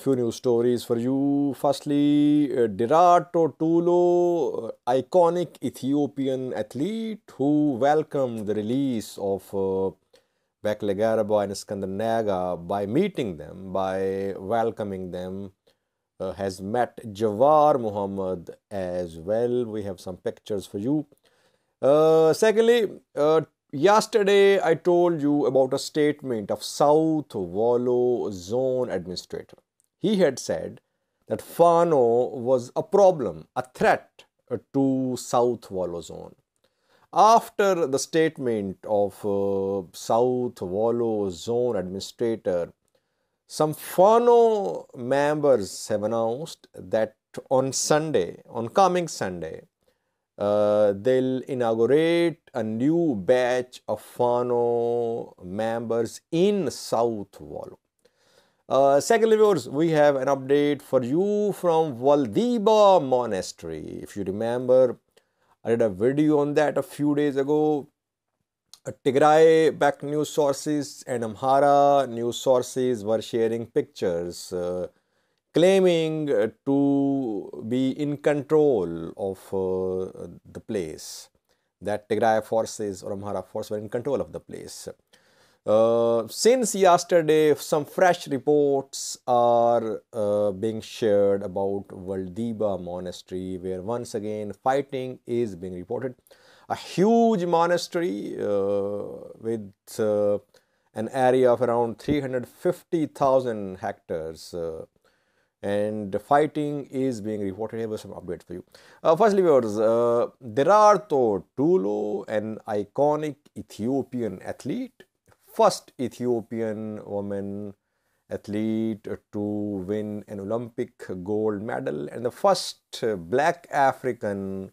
few news stories for you. Firstly, Derartu Tulu, iconic Ethiopian athlete who welcomed the release of Beklegarba and Iskandar Naga by meeting them, by welcoming them, has met Jawar Mohammed as well. We have some pictures for you. Secondly, yesterday I told you about a statement of South Wollo zone administrator. He had said that Fano was a problem, a threat to South Wollo zone. After the statement of South Wollo zone administrator, some Fano members have announced that on Sunday, on coming Sunday, they'll inaugurate a new batch of Fano members in South Wollo. Secondly, viewers, we have an update for you from Waldeba monastery. If you remember, I did a video on that a few days ago. Tigray-backed news sources and Amhara news sources were sharing pictures claiming to be in control of the place, that Tigray forces or Amhara forces were in control of the place. Since yesterday, some fresh reports are being shared about Waldeba monastery, where once again fighting is being reported. A huge monastery with an area of around 350,000 hectares, and fighting is being reported. Here were some updates for you. Firstly, viewers, Derartu Tulu, an iconic Ethiopian athlete, first Ethiopian woman athlete to win an Olympic gold medal, and the first black African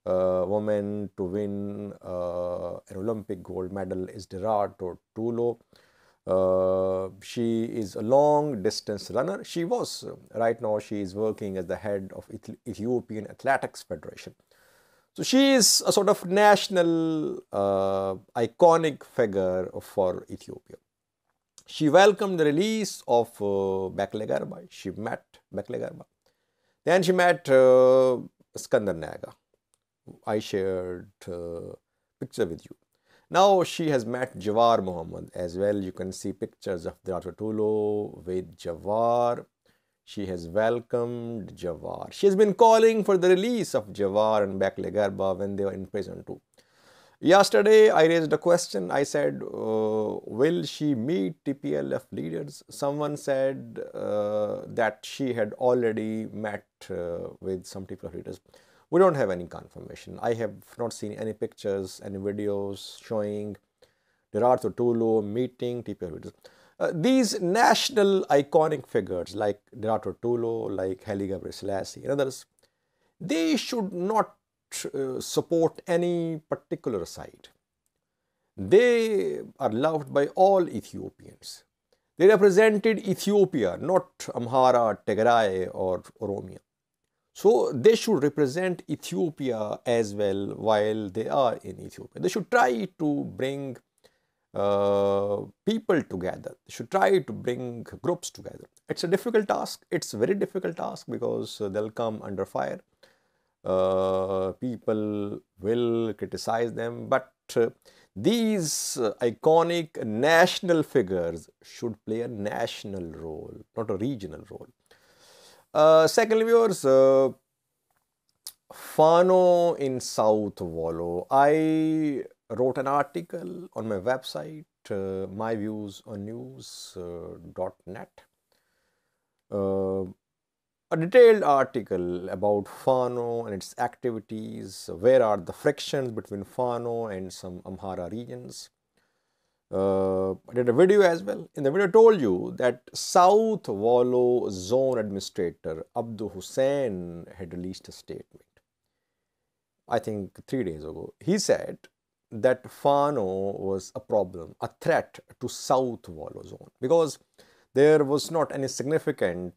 woman to win an Olympic gold medal is Derartu Tulu. She is a long distance runner. She was, right now she is working as the head of Ethiopian Athletics Federation. So she is a sort of national iconic figure for Ethiopia. She welcomed the release of Beklegarba. She met Beklegarba. Then she met Iskandar Naga. I shared picture with you. Now she has met Jawar Mohammed as well. You can see pictures of Derartu Tulu with Jawar. She has welcomed Jawar. She has been calling for the release of Jawar and Beklegarba when they were in prison too. Yesterday, I raised a question. I said, will she meet TPLF leaders? Someone said that she had already met with some TPLF leaders. We don't have any confirmation. I have not seen any pictures, any videos showing Derartu Tulu meeting TPLF leaders. These national iconic figures like Derartu Tulu, like Haile Selassie and others, they should not support any particular side. They are loved by all Ethiopians. They represented Ethiopia, not Amhara, Tigray or Oromia. So they should represent Ethiopia as well while they are in Ethiopia. They should try to bring people together. They should try to bring groups together. It's a difficult task. It's a very difficult task because they'll come under fire. People will criticize them, but these iconic national figures should play a national role, not a regional role. Secondly, viewers, Fano in South Wollo. I wrote an article on my website, myviewsonnews.net. A detailed article about Fano and its activities. Where are the frictions between Fano and some Amhara regions? I did a video as well. In the video, I told you that South Wollo zone administrator Abdul Hussain had released a statement, I think 3 days ago. He said that Fano was a problem, a threat to South Wollo zone because there was not any significant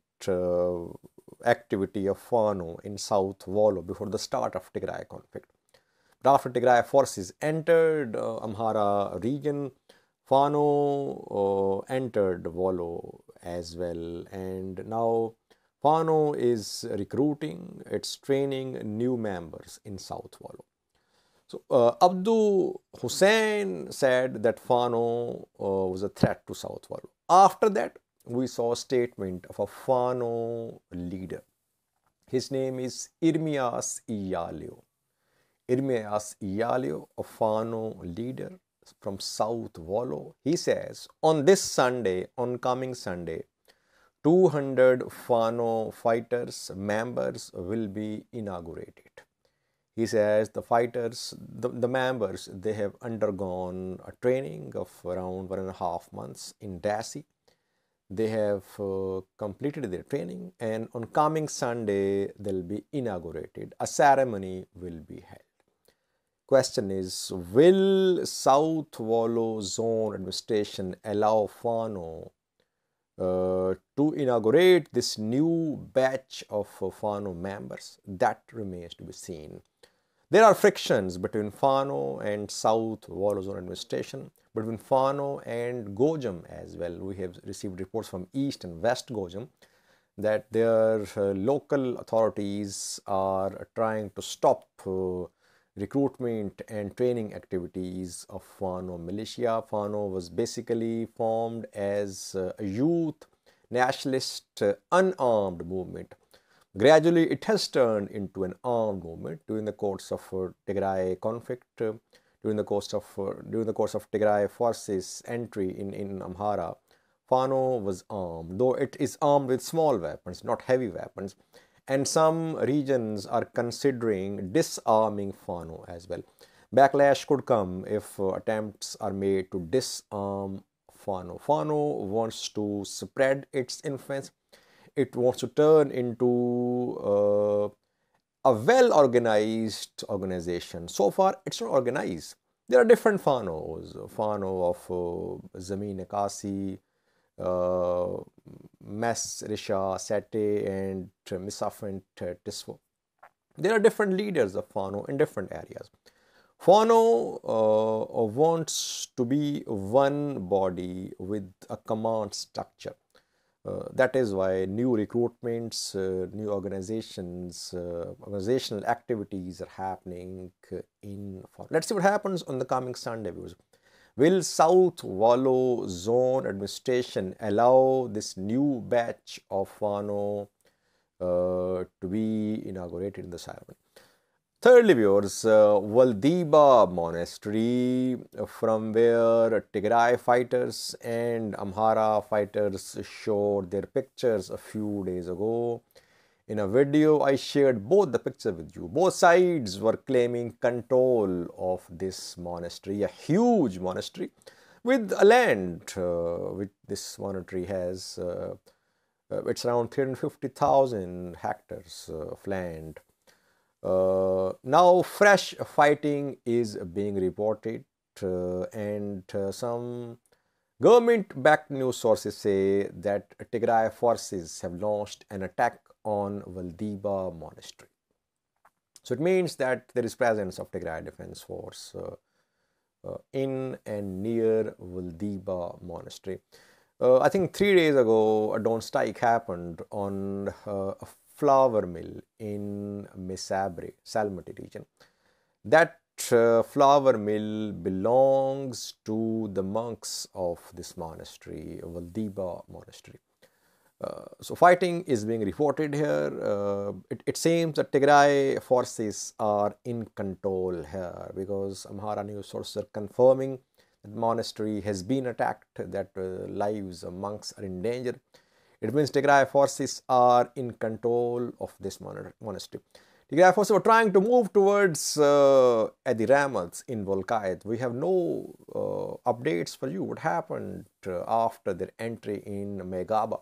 activity of Fano in South Wollo before the start of Tigray conflict. But after Tigray forces entered Amhara region, Fano entered Wollo as well. And now Fano is recruiting, it's training new members in South Wollo. So Abdul Hussain said that Fano was a threat to South Wollo. After that, we saw a statement of a Fano leader. His name is Irmias Iyalio. Irmias Iyalio, a Fano leader from South Wollo. He says, on this Sunday, on coming Sunday, 200 Fano fighters, members will be inaugurated. He says the fighters, the members, they have undergone a training of around 1.5 months in Dasi. They have completed their training, and on coming Sunday, they'll be inaugurated. A ceremony will be held. Question is, will South Wollo Zone Administration allow Fano to inaugurate this new batch of Fano members? That remains to be seen. There are frictions between Fano and South Wollo Zone Administration, between Fano and Gojam as well. We have received reports from East and West Gojam that their local authorities are trying to stop recruitment and training activities of Fano militia. Fano was basically formed as a youth nationalist unarmed movement. Gradually, it has turned into an armed movement during the course of Tigray conflict, during the course of Tigray forces entry in Amhara. Fano was armed, though it is armed with small weapons, not heavy weapons. And some regions are considering disarming Fano as well. Backlash could come if attempts are made to disarm Fano. Fano wants to spread its influence. It wants to turn into a well-organized organization. So far, it's not organized. There are different Fanos. Fano of Zameen Akasi, Mes Risha, Sete, and Misafint Tisvo. There are different leaders of Fano in different areas. Fano wants to be one body with a command structure. That is why new recruitments, new organizational activities are happening in Fano. Let's see what happens on the coming Sunday, viewers. Will South Wollo Zone Administration allow this new batch of Fano to be inaugurated in the ceremony? Thirdly, viewers, Waldeba monastery, from where Tigray fighters and Amhara fighters showed their pictures a few days ago. In a video, I shared both the pictures with you. Both sides were claiming control of this monastery, a huge monastery with a land which this monastery has. It's around 350,000 hectares of land. Now fresh fighting is being reported, and some government-backed news sources say that Tigray forces have launched an attack on Waldeba monastery. So it means that there is presence of Tigray Defense Force in and near Waldeba monastery. I think 3 days ago, a drone strike happened on a flour mill in Mesabre, Salmati region. That flour mill belongs to the monks of this monastery, Waldeba monastery. So fighting is being reported here. It seems that Tigray forces are in control here, because Amhara news sources are confirming that the monastery has been attacked, that lives of monks are in danger. It means Tigray forces are in control of this monastery. Tigray forces were trying to move towards Adiramat in Volkayt. We have no updates for you. What happened after their entry in Megaba?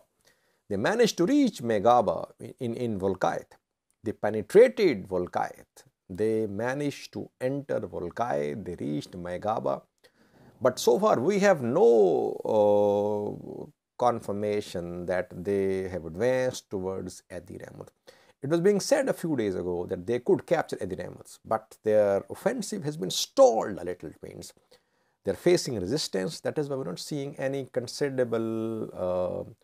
They managed to reach Megaba in Volkayt. They penetrated Volkayt. They managed to enter Volkayt. They reached Megaba. But so far, we have no confirmation that they have advanced towards Adiramat. It was being said a few days ago that they could capture Adiramat, but their offensive has been stalled a little. It means they're facing resistance. That is why we're not seeing any considerable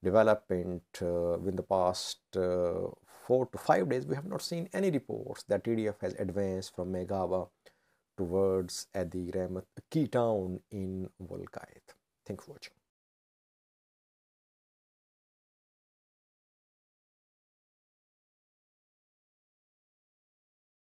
development in the past 4 to 5 days, we have not seen any reports that TDF has advanced from Megava towards Adi Rahmat, a key town in Volkait. Thanks for watching.